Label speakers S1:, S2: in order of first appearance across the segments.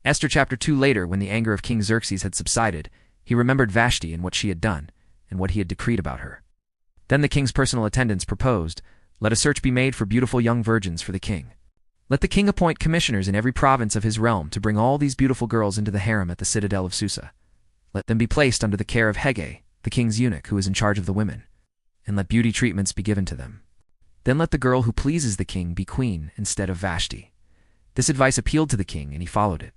S1: Esther Chapter 2. Later, when the anger of King Xerxes had subsided, he remembered Vashti and what she had done, and what he had decreed about her. Then the king's personal attendants proposed, "Let a search be made for beautiful young virgins for the king. Let the king appoint commissioners in every province of his realm to bring all these beautiful girls into the harem at the citadel of Susa. Let them be placed under the care of Hegai, the king's eunuch who is in charge of the women, and let beauty treatments be given to them. Then let the girl who pleases the king be queen instead of Vashti." This advice appealed to the king, and he followed it.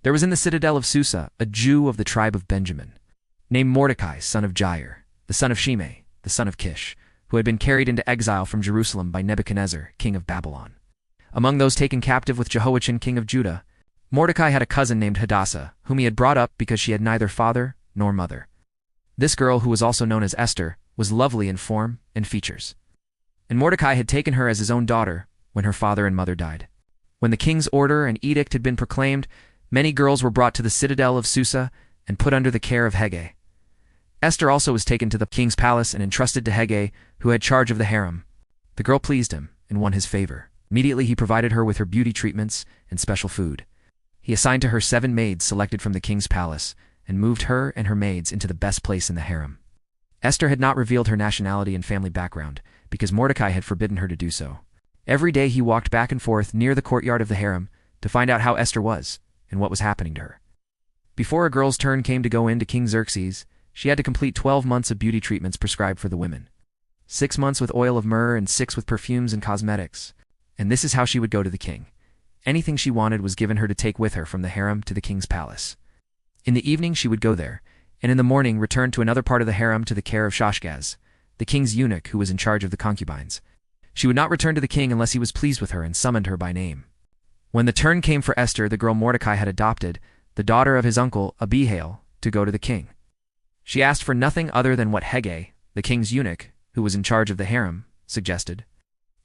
S1: There was in the citadel of Susa a Jew of the tribe of Benjamin, named Mordecai, son of Jair, the son of Shimei, the son of Kish, who had been carried into exile from Jerusalem by Nebuchadnezzar, king of Babylon. Among those taken captive with Jehoiachin, king of Judah, Mordecai had a cousin named Hadassah, whom he had brought up because she had neither father nor mother. This girl, who was also known as Esther, was lovely in form and features. And Mordecai had taken her as his own daughter when her father and mother died. When the king's order and edict had been proclaimed, many girls were brought to the citadel of Susa and put under the care of Hegai. Esther also was taken to the king's palace and entrusted to Hegai, who had charge of the harem. The girl pleased him and won his favor. Immediately he provided her with her beauty treatments and special food. He assigned to her 7 maids selected from the king's palace and moved her and her maids into the best place in the harem. Esther had not revealed her nationality and family background because Mordecai had forbidden her to do so. Every day he walked back and forth near the courtyard of the harem to find out how Esther was and what was happening to her. Before a girl's turn came to go in to King Xerxes, she had to complete 12 months of beauty treatments prescribed for the women. 6 months with oil of myrrh and 6 with perfumes and cosmetics. And this is how she would go to the king. Anything she wanted was given her to take with her from the harem to the king's palace. In the evening she would go there, and in the morning return to another part of the harem to the care of Shaashgaz, the king's eunuch who was in charge of the concubines. She would not return to the king unless he was pleased with her and summoned her by name. When the turn came for Esther, the girl Mordecai had adopted, the daughter of his uncle Abihail, to go to the king. She asked for nothing other than what Hegai, the king's eunuch, who was in charge of the harem, suggested.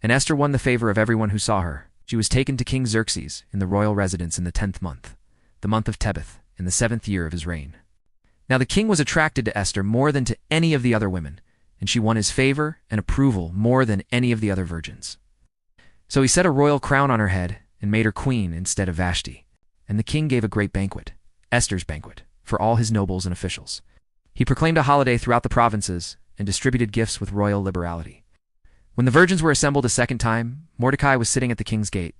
S1: And Esther won the favor of everyone who saw her. She was taken to King Xerxes in the royal residence in the 10th month, the month of Tebeth, in the 7th year of his reign. Now the king was attracted to Esther more than to any of the other women, and she won his favor and approval more than any of the other virgins. So he set a royal crown on her head and made her queen instead of Vashti. And the king gave a great banquet, Esther's banquet, for all his nobles and officials. He proclaimed a holiday throughout the provinces and distributed gifts with royal liberality. When the virgins were assembled a second time, Mordecai was sitting at the king's gate.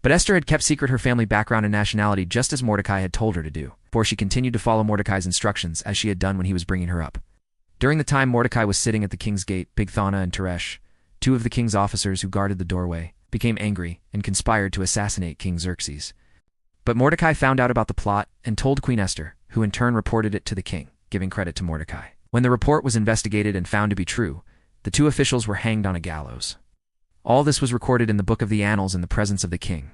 S1: But Esther had kept secret her family background and nationality just as Mordecai had told her to do, for she continued to follow Mordecai's instructions as she had done when he was bringing her up. During the time Mordecai was sitting at the king's gate, Bigthana and Teresh, 2 of the king's officers who guarded the doorway, became angry and conspired to assassinate King Xerxes. But Mordecai found out about the plot and told Queen Esther, who in turn reported it to the king, giving credit to Mordecai. When the report was investigated and found to be true, the 2 officials were hanged on a gallows. All this was recorded in the book of the annals in the presence of the king.